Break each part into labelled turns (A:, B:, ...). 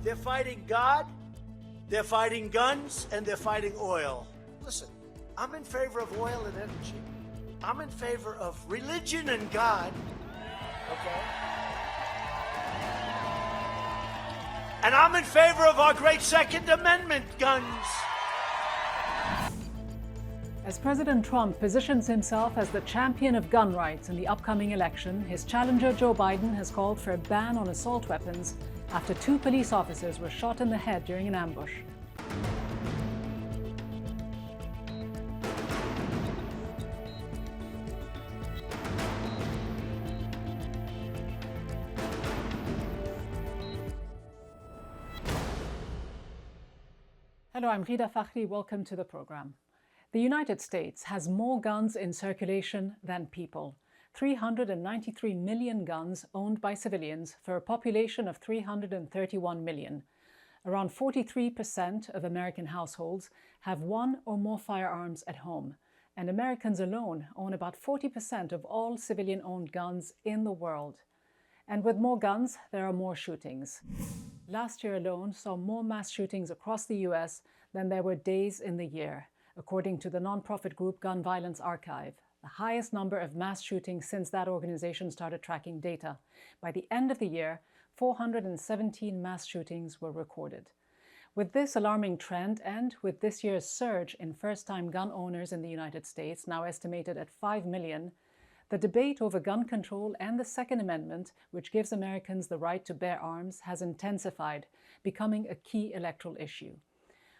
A: They're fighting God, they're fighting guns, and they're fighting oil. Listen, I'm in favor of oil and energy. I'm in favor of religion and God, okay? And I'm in favor of our great Second Amendment guns.
B: As President Trump positions himself as the champion of gun rights in the upcoming election, his challenger Joe Biden has called for a ban on assault weapons after 2 police officers were shot in the head during an ambush. Hello, I'm Ghida Fakhry. Welcome to the program. The United States has more guns in circulation than people. 393 million guns owned by civilians for a population of 331 million. Around 43% of American households have 1 or more firearms at home, and Americans alone own about 40% of all civilian-owned guns in the world. And with more guns, there are more shootings. Last year alone saw more mass shootings across the US than there were days in the year, according to the nonprofit group Gun Violence Archive, the highest number of mass shootings since that organization started tracking data. By the end of the year, 417 mass shootings were recorded. With this alarming trend and with this year's surge in first-time gun owners in the United States, now estimated at 5 million, the debate over gun control and the Second Amendment, which gives Americans the right to bear arms, has intensified, becoming a key electoral issue.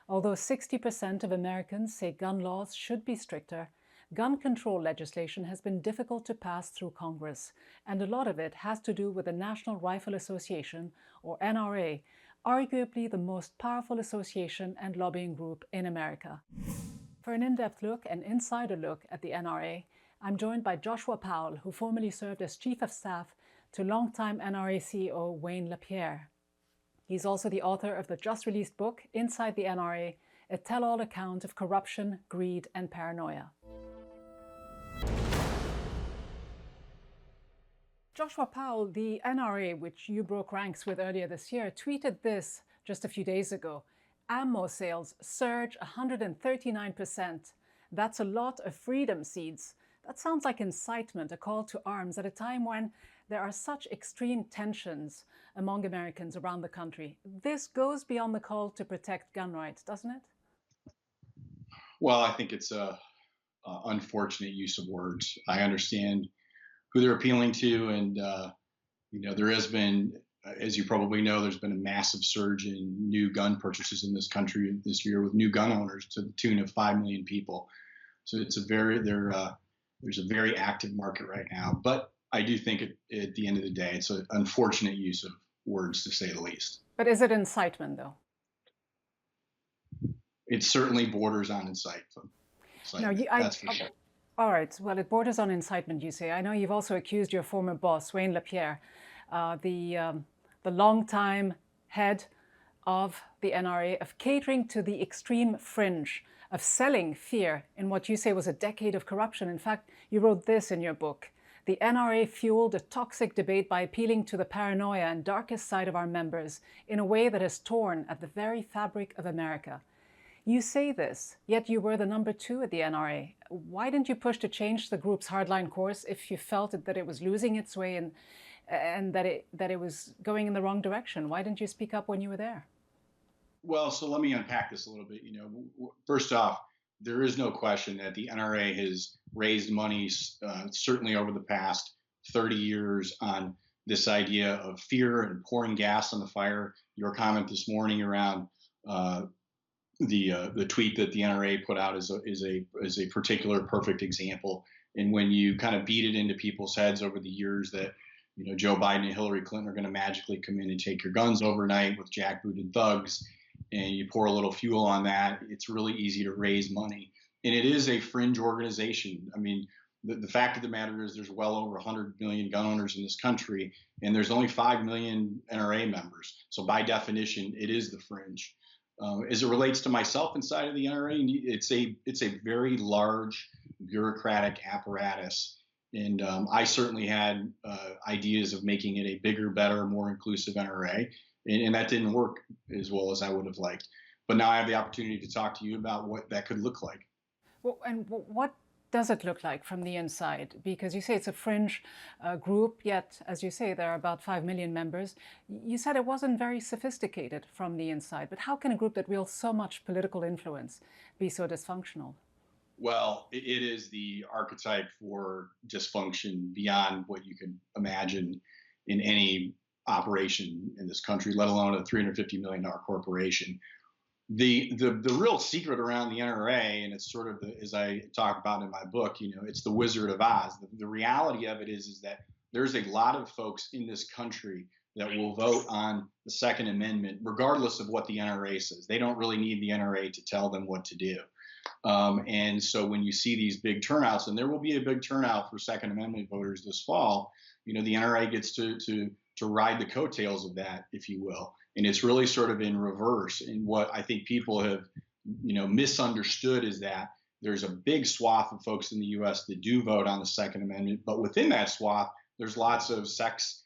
B: Although 60% of Americans say gun laws should be stricter, gun control legislation has been difficult to pass through Congress, and a lot of it has to do with the National Rifle Association, or NRA, arguably the most powerful association and lobbying group in America. For an in-depth look and insider look at the NRA, I'm joined by Joshua Powell, who formerly served as Chief of Staff to longtime NRA CEO Wayne LaPierre. He's also the author of the just-released book, Inside the NRA, a tell-all account of corruption, greed, and paranoia. Joshua Powell, the NRA, which you broke ranks with earlier this year, tweeted this just a few days ago. Ammo sales surge 139%. That's a lot of freedom seeds. That sounds like incitement, a call to arms at a time when there are such extreme tensions among Americans around the country. This goes beyond the call to protect gun rights, doesn't it?
C: Well, I think it's a unfortunate use of words. I understand who they're appealing to, and there has been, as you probably know, there's been a massive surge in new gun purchases in this country this year, with new gun owners to the tune of 5 million people. So it's there's a very active market right now. But I do think at the end of the day, it's an unfortunate use of words, to say the least.
B: But is it incitement, though?
C: It certainly borders on incitement. That's for sure.
B: All right. Well, it borders on incitement, you say. I know you've also accused your former boss, Wayne LaPierre, the longtime head of the NRA, of catering to the extreme fringe, of selling fear in what you say was a decade of corruption. In fact, you wrote this in your book. The NRA fueled a toxic debate by appealing to the paranoia and darkest side of our members in a way that has torn at the very fabric of America. You say this, yet you were the number 2 at the NRA. Why didn't you push to change the group's hardline course if you felt that it was losing its way and that it was going in the wrong direction? Why didn't you speak up when you were there?
C: Well, so let me unpack this a little bit. First off, there is no question that the NRA has raised money, certainly over the past 30 years, on this idea of fear and pouring gas on the fire. Your comment this morning around the tweet that the NRA put out is a particular perfect example. And when you kind of beat it into people's heads over the years that Joe Biden and Hillary Clinton are going to magically come in and take your guns overnight with jackbooted thugs, and you pour a little fuel on that, it's really easy to raise money. And it is a fringe organization. I mean, the fact of the matter is there's well over 100 million gun owners in this country, and there's only 5 million NRA members. So by definition, it is the fringe. As it relates to myself inside of the NRA, it's a very large bureaucratic apparatus. And I certainly had ideas of making it a bigger, better, more inclusive NRA. And that didn't work as well as I would have liked. But now I have the opportunity to talk to you about what that could look like.
B: Well, and what does it look like from the inside? Because you say it's a fringe group, yet, as you say, there are about 5 million members. You said it wasn't very sophisticated from the inside, but how can a group that wields so much political influence be so dysfunctional?
C: Well, it is the archetype for dysfunction beyond what you could imagine in any operation in this country, let alone a $350 million corporation. The real secret around the NRA, and it's sort of as I talk about in my book, it's the Wizard of Oz. The reality of it is that there's a lot of folks in this country that will vote on the Second Amendment, regardless of what the NRA says. They don't really need the NRA to tell them what to do. And so when you see these big turnouts, and there will be a big turnout for Second Amendment voters this fall, the NRA gets to ride the coattails of that, if you will. And it's really sort of in reverse. And what I think people have, misunderstood is that there's a big swath of folks in the U.S. that do vote on the Second Amendment, but within that swath, there's lots of sex,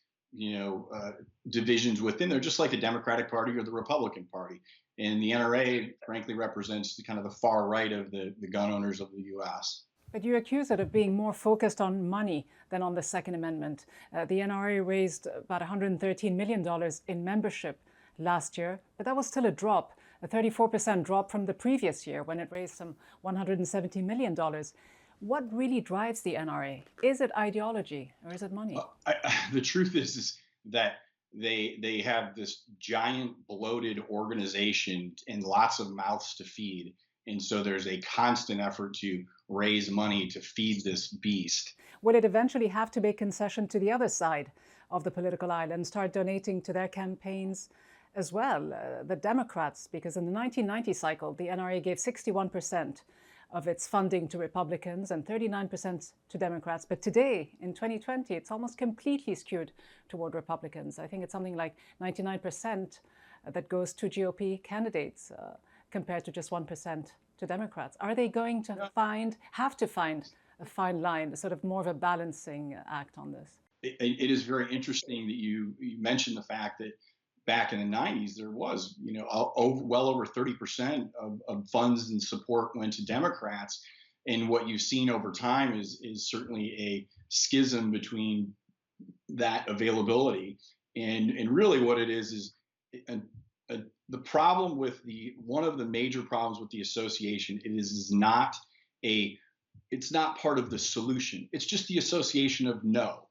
C: divisions within there, just like the Democratic Party or the Republican Party. And the NRA, frankly, represents the kind of the far right of the gun owners of the U.S.
B: But you accuse it of being more focused on money than on the Second Amendment. The NRA raised about $113 million in membership last year, but that was still a drop, a 34% drop from the previous year when it raised some $170 million. What really drives the NRA? Is it ideology or is it money?
C: The truth is that they have this giant bloated organization and lots of mouths to feed. And so there's a constant effort to raise money to feed this beast.
B: Would it eventually have to make concession to the other side of the political aisle and start donating to their campaigns as well, the Democrats? Because in the 1990 cycle, the NRA gave 61% of its funding to Republicans and 39% to Democrats. But today, in 2020, it's almost completely skewed toward Republicans. I think it's something like 99% that goes to GOP candidates compared to just 1% to Democrats. Are they going to have to find a fine line, sort of more of a balancing act on this?
C: It is very interesting that you mentioned the fact that back in the 90s, there was, well over 30% of funds and support went to Democrats. And what you've seen over time is certainly a schism between that availability. And really what it is the problem with one of the major problems with the association it's not part of the solution. It's just the association of no.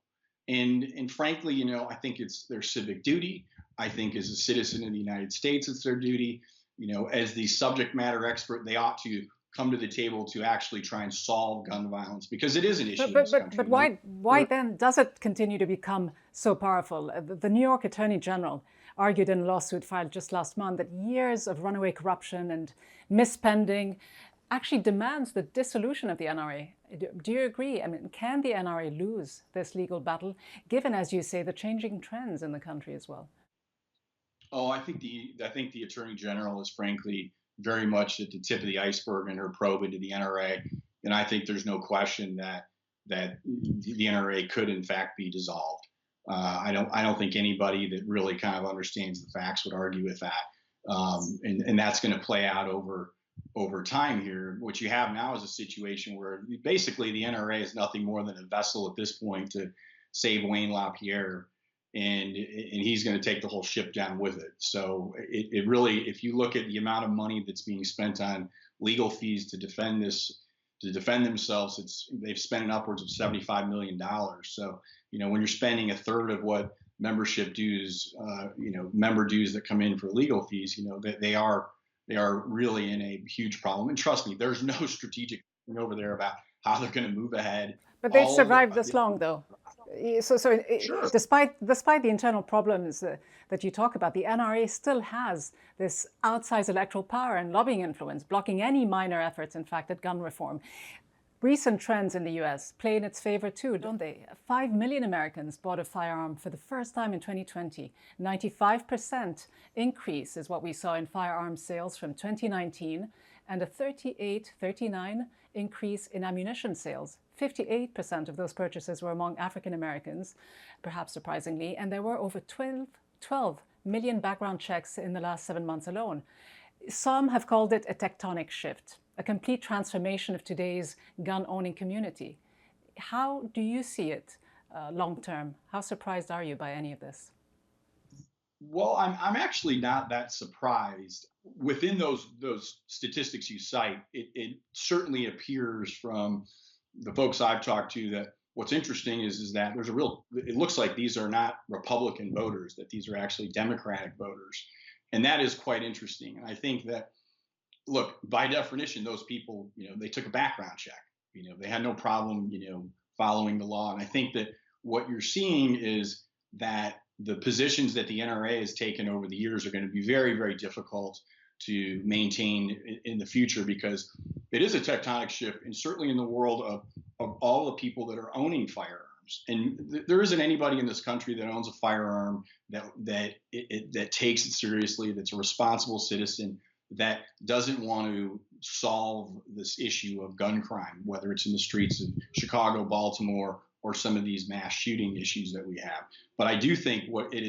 C: And frankly, I think it's their civic duty. I think as a citizen of the United States, it's their duty. As the subject matter expert, they ought to come to the table to actually try and solve gun violence, because it is an issue in this country.
B: But why then does it continue to become so powerful? The New York Attorney General argued in a lawsuit filed just last month that years of runaway corruption and misspending actually demands the dissolution of the NRA. Do you agree? I mean, can the NRA lose this legal battle, given, as you say, the changing trends in the country as well?
C: Oh, I think the Attorney General is frankly very much at the tip of the iceberg in her probe into the NRA, and I think there's no question that the NRA could in fact be dissolved. I don't think anybody that really kind of understands the facts would argue with that, and that's going to play out over time here. What you have now is a situation where basically the NRA is nothing more than a vessel at this point to save Wayne LaPierre. And he's going to take the whole ship down with it. So it really, if you look at the amount of money that's being spent on legal fees to defend themselves, they've spent upwards of $75 million. So, when you're spending a third of what membership dues, member dues that come in for legal fees, they are really in a huge problem. And trust me, there's no strategic over there about how they're going to move ahead.
B: But they've survived this long, though. So
C: sure.
B: Despite the internal problems that you talk about, the NRA still has this outsized electoral power and lobbying influence, blocking any minor efforts, in fact, at gun reform. Recent trends in the US play in its favor too, don't they? 5 million Americans bought a firearm for the first time in 2020. 95% increase is what we saw in firearms sales from 2019, and a 39 increase in ammunition sales. 58% of those purchases were among African Americans, perhaps surprisingly, and there were over 12 million background checks in the last 7 months alone. Some have called it a tectonic shift, a complete transformation of today's gun-owning community. How do you see it long term? How surprised are you by any of this?
C: Well, I'm actually not that surprised. Within those statistics you cite, it certainly appears from the folks I've talked to that what's interesting is that there's a real. It looks like these are not Republican voters; that these are actually Democratic voters, and that is quite interesting. And I think that, look, by definition, those people, they took a background check. They had no problem, following the law. And I think that what you're seeing is that the positions that the NRA has taken over the years are going to be very, very difficult to maintain in the future, because it is a tectonic shift, and certainly in the world of all the people that are owning firearms. And there isn't anybody in this country that owns a firearm that takes it seriously, that's a responsible citizen, that doesn't want to solve this issue of gun crime, whether it's in the streets of Chicago, Baltimore, or some of these mass shooting issues that we have. But I do think it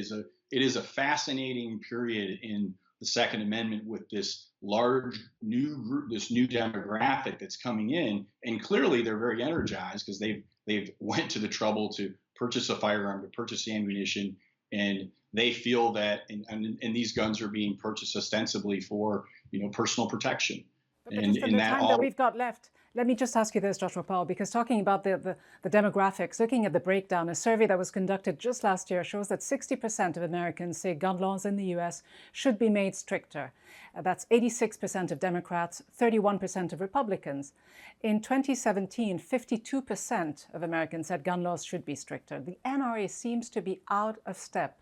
C: is a fascinating period in the Second Amendment with this large new group, this new demographic that's coming in, and clearly they're very energized because they've went to the trouble to purchase a firearm, to purchase ammunition, and they feel that and these guns are being purchased ostensibly for personal protection.
B: But just in the time that we've got left, let me just ask you this, Joshua Powell, because talking about the demographics, looking at the breakdown, a survey that was conducted just last year shows that 60% of Americans say gun laws in the U.S. should be made stricter. That's 86% of Democrats, 31% of Republicans. In 2017, 52% of Americans said gun laws should be stricter. The NRA seems to be out of step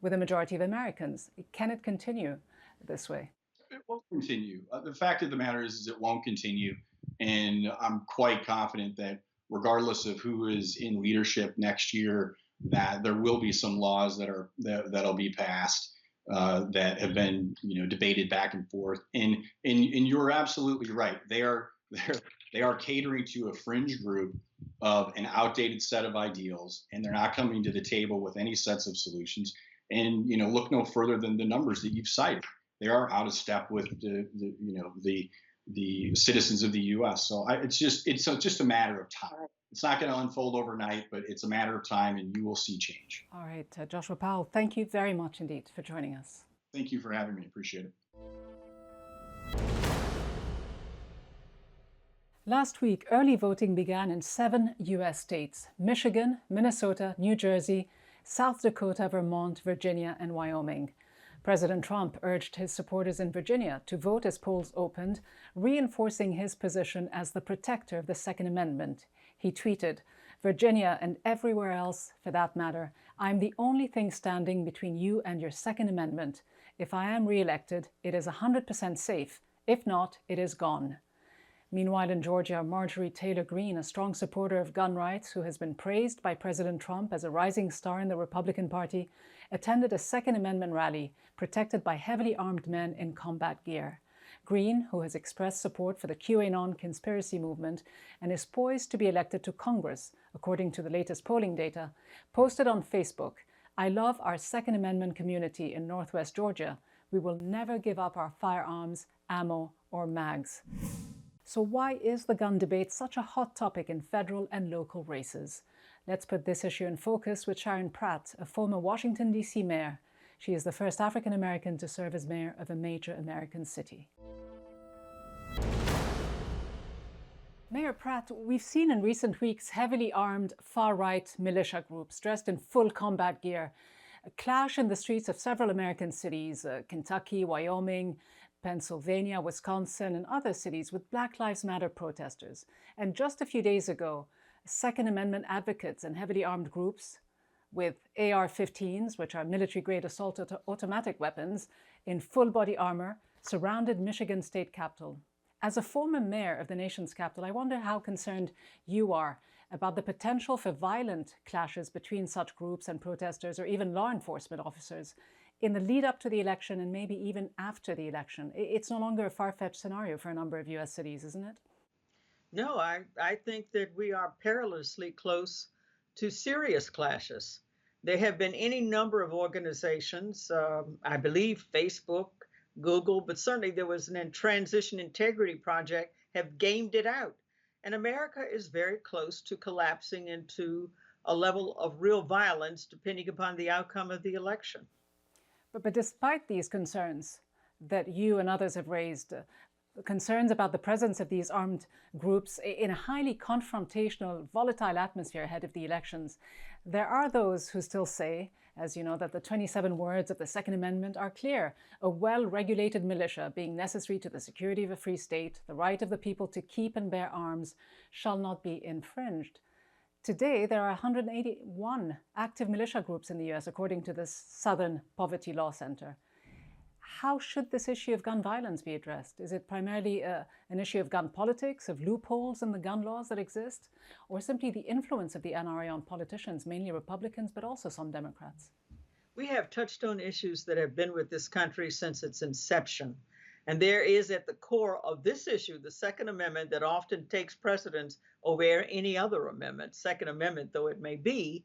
B: with a majority of Americans. Can it continue this way?
C: It won't continue. The fact of the matter is it won't continue. And I'm quite confident that regardless of who is in leadership next year, that there will be some laws that'll be passed that have been debated back and forth. And you're absolutely right. They are catering to a fringe group of an outdated set of ideals, and they're not coming to the table with any sense of solutions. And look no further than the numbers that you've cited. They are out of step with the citizens of the U.S. So it's just a matter of time. It's not going to unfold overnight, but it's a matter of time, and you will see change.
B: All right, Joshua Powell, thank you very much indeed for joining us.
C: Thank you for having me. Appreciate it.
B: Last week, early voting began in 7 U.S. states: Michigan, Minnesota, New Jersey, South Dakota, Vermont, Virginia, and Wyoming. President Trump urged his supporters in Virginia to vote as polls opened, reinforcing his position as the protector of the Second Amendment. He tweeted, "Virginia and everywhere else, for that matter, I'm the only thing standing between you and your Second Amendment. If I am re-elected, it is 100% safe. If not, it is gone." Meanwhile, in Georgia, Marjorie Taylor Greene, a strong supporter of gun rights who has been praised by President Trump as a rising star in the Republican Party, attended a Second Amendment rally protected by heavily armed men in combat gear. Greene, who has expressed support for the QAnon conspiracy movement and is poised to be elected to Congress, according to the latest polling data, posted on Facebook, "I love our Second Amendment community in Northwest Georgia. We will never give up our firearms, ammo, or mags." So why is the gun debate such a hot topic in federal and local races? Let's put this issue in focus with Sharon Pratt, a former Washington, D.C. mayor. She is the first African American to serve as mayor of a major American city. Mayor Pratt, we've seen in recent weeks heavily armed far-right militia groups dressed in full combat gear clash in the streets of several American cities, Kentucky, Wyoming, Pennsylvania, Wisconsin, and other cities with Black Lives Matter protesters. And just a few days ago, Second Amendment advocates and heavily armed groups with AR-15s, which are military-grade assault automatic weapons, in full-body armor, surrounded Michigan State Capitol. As a former mayor of the nation's capital, I wonder how concerned you are about the potential for violent clashes between such groups and protesters, or even law enforcement officers, in the lead up to the election and maybe even after the election. It's no longer a far-fetched scenario for a number of U.S. cities, isn't it?
D: No, I think that we are perilously close to serious clashes. There have been any number of organizations, I believe Facebook, Google, but certainly there was an Transition Integrity Project, have gamed it out. And America is very close to collapsing into a level of real violence depending upon the outcome of the election.
B: But despite these concerns that you and others have raised, concerns about the presence of these armed groups in a highly confrontational, volatile atmosphere ahead of the elections, there are those who still say, as you know, that the 27 words of the Second Amendment are clear: a well-regulated militia being necessary to the security of a free state, the right of the people to keep and bear arms shall not be infringed. Today, there are 181 active militia groups in the US, according to the Southern Poverty Law Center. How should this issue of gun violence be addressed? Is it primarily an issue of gun politics, of loopholes in the gun laws that exist, or simply the influence of the NRA on politicians, mainly Republicans, but also some Democrats?
D: We have touchstone issues that have been with this country since its inception. And there is at the core of this issue, the Second Amendment, that often takes precedence over any other amendment. Second Amendment, though it may be,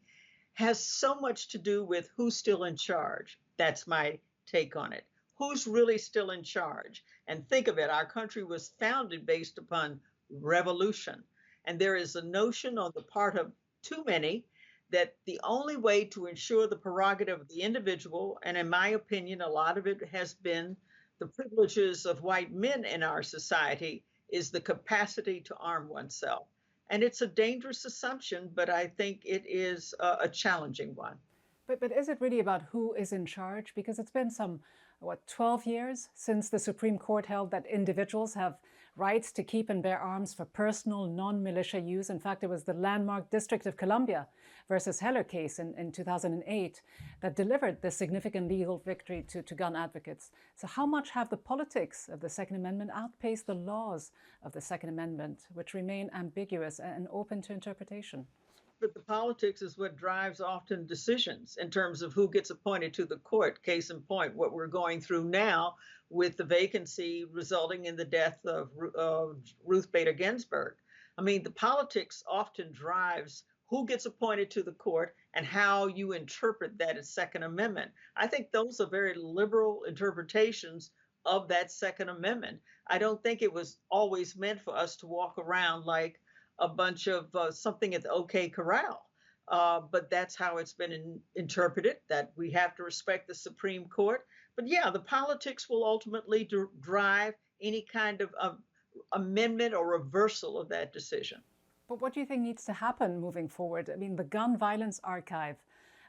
D: has so much to do with who's still in charge. That's my take on it. Who's really still in charge? And think of it, our country was founded based upon revolution. And there is a notion on the part of too many that the only way to ensure the prerogative of the individual, and in my opinion, a lot of it has been the privileges of white men in our society, is the capacity to arm oneself. And it's a dangerous assumption, but I think it is a challenging one.
B: But is it really about who is in charge? Because it's been 12 years since the Supreme Court held that individuals have rights to keep and bear arms for personal, non-militia use. In fact, it was the landmark District of Columbia versus Heller case in 2008 that delivered this significant legal victory to gun advocates. So how much have the politics of the Second Amendment outpaced the laws of the Second Amendment, which remain ambiguous and open to interpretation?
D: But the politics is what drives often decisions in terms of who gets appointed to the court. Case in point, what we're going through now with the vacancy resulting in the death of Ruth Bader Ginsburg. I mean, the politics often drives who gets appointed to the court and how you interpret that as Second Amendment. I think those are very liberal interpretations of that Second Amendment. I don't think it was always meant for us to walk around like a bunch of something at the OK Corral. But that's how it's been interpreted, that we have to respect the Supreme Court. But yeah, the politics will ultimately drive any kind of amendment or reversal of that decision.
B: But what do you think needs to happen moving forward? I mean, the Gun Violence Archive,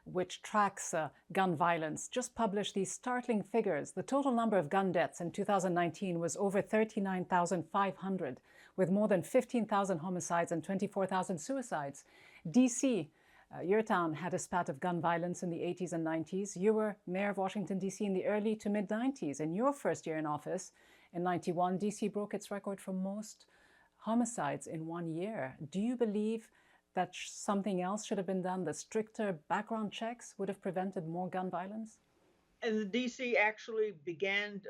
B: which tracks gun violence, just published these startling figures. The total number of gun deaths in 2019 was over 39,500, with more than 15,000 homicides and 24,000 suicides. DC, your town, had a spat of gun violence in the 80s and 90s. You were mayor of Washington, D.C. in the early to mid-90s. In your first year in office, in 91, D.C. broke its record for most homicides in 1 year. Do you believe that something else should have been done? The stricter background checks would have prevented more gun violence?
D: And the DC actually began,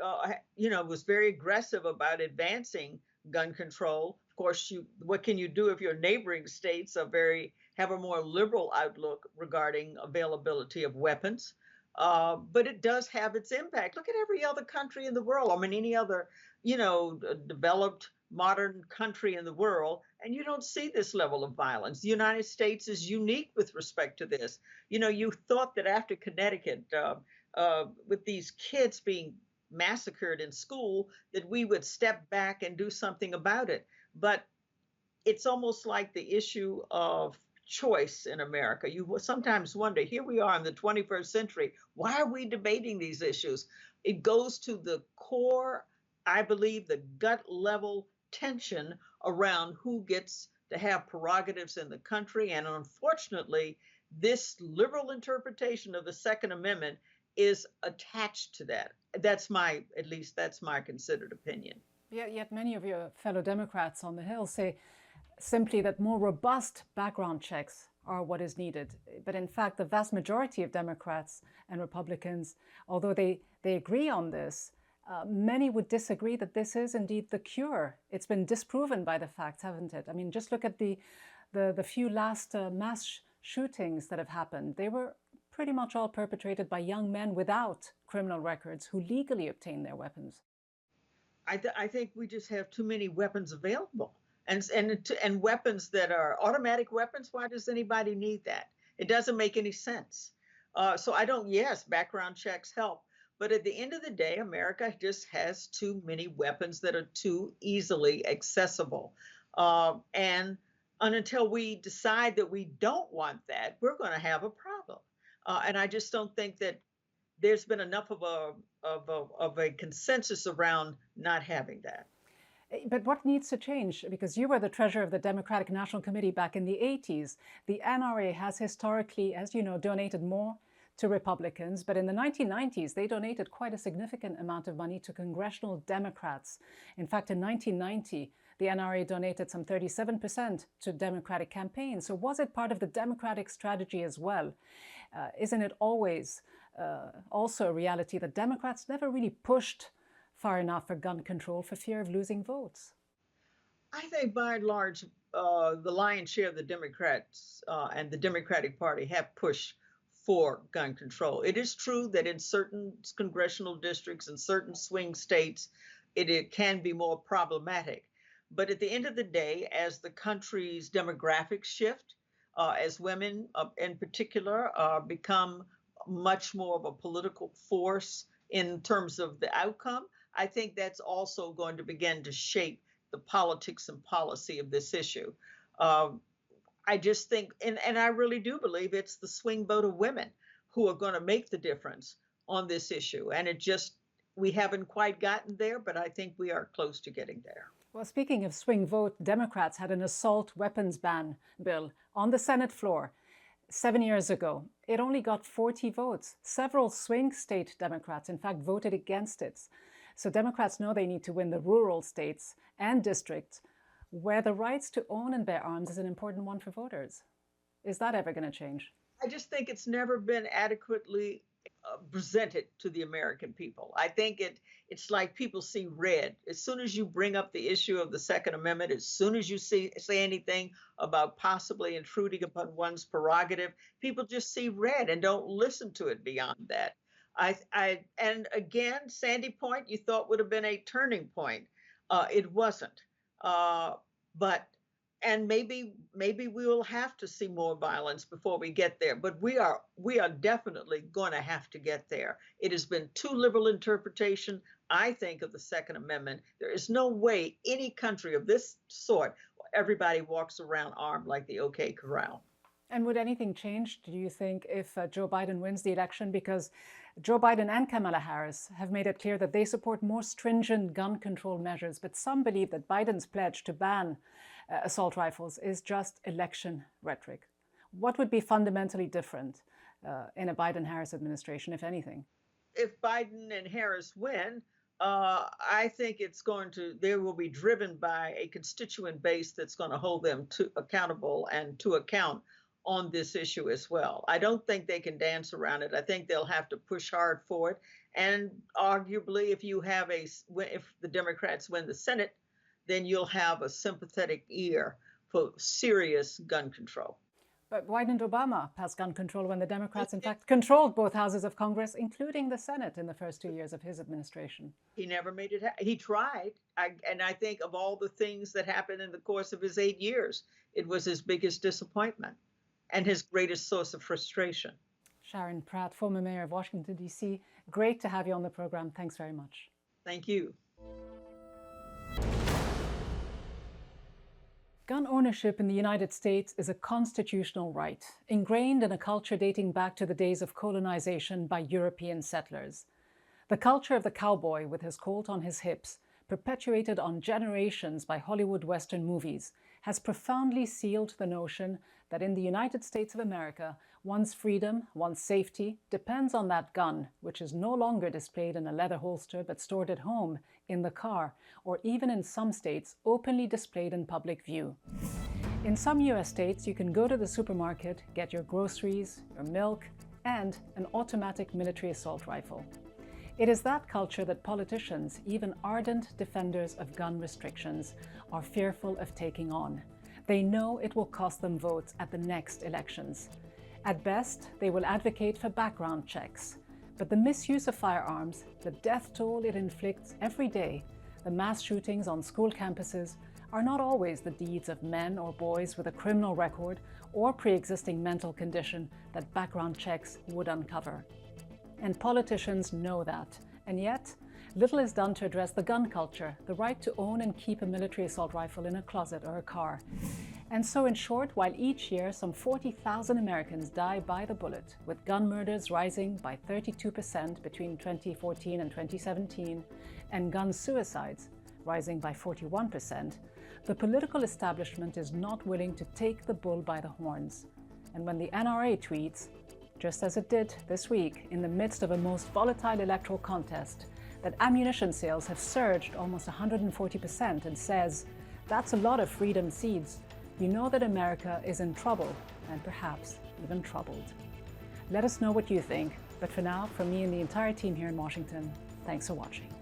D: was very aggressive about advancing gun control. Of course, what can you do if your neighboring states have a more liberal outlook regarding availability of weapons? But it does have its impact. Look at every other country in the world. I mean, any other, developed modern country in the world, and you don't see this level of violence. The United States is unique with respect to this. You thought that after Connecticut, with these kids being massacred in school, that we would step back and do something about it. But it's almost like the issue of choice in America. You sometimes wonder, here we are in the 21st century, why are we debating these issues? It goes to the core, I believe, the gut level tension around who gets to have prerogatives in the country. And unfortunately, this liberal interpretation of the Second Amendment is attached to that. That's my considered opinion.
B: Yet many of your fellow Democrats on the Hill say simply that more robust background checks are what is needed. But in fact, the vast majority of Democrats and Republicans, although they agree on this, many would disagree that this is indeed the cure. It's been disproven by the facts, haven't it? I mean, just look at the few last mass shootings that have happened. They were pretty much all perpetrated by young men without criminal records who legally obtain their weapons.
D: I think we just have too many weapons available, and weapons that are automatic weapons. Why does anybody need that? It doesn't make any sense. So I don't. Yes, background checks help, but at the end of the day, America just has too many weapons that are too easily accessible, and until we decide that we don't want that, we're going to have a problem. And I just don't think that there's been enough of a consensus around not having that.
B: But what needs to change? Because you were the treasurer of the Democratic National Committee back in the 80s. The NRA has historically, as you know, donated more to Republicans, but in the 1990s, they donated quite a significant amount of money to congressional Democrats. In fact, in 1990, the NRA donated some 37% to Democratic campaigns. So was it part of the Democratic strategy as well? Isn't it always also a reality that Democrats never really pushed far enough for gun control for fear of losing votes?
D: I think by and large, the lion's share of the Democrats and the Democratic Party have pushed for gun control. It is true that in certain congressional districts and certain swing states, it can be more problematic. But at the end of the day, as the country's demographics shift, as women in particular become much more of a political force in terms of the outcome, I think that's also going to begin to shape the politics and policy of this issue. I just think, and I really do believe it's the swing vote of women who are going to make the difference on this issue. And we haven't quite gotten there, but I think we are close to getting there.
B: Well, speaking of swing vote, Democrats had an assault weapons ban bill on the Senate floor 7 years ago. It only got 40 votes. Several swing state Democrats, in fact, voted against it. So Democrats know they need to win the rural states and districts where the rights to own and bear arms is an important one for voters. Is that ever going to change?
D: I just think it's never been adequately presented to the American people. I think it's like people see red. As soon as you bring up the issue of the Second Amendment, as soon as you say anything about possibly intruding upon one's prerogative, people just see red and don't listen to it beyond that. And again, Sandy Point, you thought would have been a turning point. It wasn't. And maybe we will have to see more violence before we get there. But we are definitely going to have to get there. It has been too liberal interpretation, I think, of the Second Amendment. There is no way any country of this sort, everybody walks around armed like the OK Corral.
B: And would anything change, do you think, if Joe Biden wins the election? Because Joe Biden and Kamala Harris have made it clear that they support more stringent gun control measures. But some believe that Biden's pledge to ban assault rifles is just election rhetoric. What would be fundamentally different in a Biden-Harris administration, if anything?
D: If Biden and Harris win, I think they will be driven by a constituent base that's going to hold them accountable and to account on this issue as well. I don't think they can dance around it. I think they'll have to push hard for it. And arguably, if the Democrats win the Senate, then you'll have a sympathetic ear for serious gun control.
B: But why didn't Obama pass gun control when the Democrats, in fact, controlled both houses of Congress, including the Senate, in the first 2 years of his administration?
D: He never made it happen. He tried. And I think of all the things that happened in the course of his 8 years, it was his biggest disappointment and his greatest source of frustration.
B: Sharon Pratt, former mayor of Washington, D.C., great to have you on the program. Thanks very much.
D: Thank you.
B: Gun ownership in the United States is a constitutional right, ingrained in a culture dating back to the days of colonization by European settlers. The culture of the cowboy with his colt on his hips, perpetuated on generations by Hollywood Western movies, has profoundly sealed the notion that in the United States of America, one's freedom, one's safety depends on that gun, which is no longer displayed in a leather holster but stored at home, in the car, or even in some states, openly displayed in public view. In some US states, you can go to the supermarket, get your groceries, your milk, and an automatic military assault rifle. It is that culture that politicians, even ardent defenders of gun restrictions, are fearful of taking on. They know it will cost them votes at the next elections. At best, they will advocate for background checks. But the misuse of firearms, the death toll it inflicts every day, the mass shootings on school campuses, are not always the deeds of men or boys with a criminal record or pre-existing mental condition that background checks would uncover. And politicians know that. And yet, little is done to address the gun culture, the right to own and keep a military assault rifle in a closet or a car. And so, in short, while each year some 40,000 Americans die by the bullet, with gun murders rising by 32% between 2014 and 2017, and gun suicides rising by 41%, the political establishment is not willing to take the bull by the horns. And when the NRA tweets, just as it did this week in the midst of a most volatile electoral contest, that ammunition sales have surged almost 140% and says, "That's a lot of freedom seeds," you know that America is in trouble, and perhaps even troubled. Let us know what you think, but for now, from me and the entire team here in Washington, thanks for watching.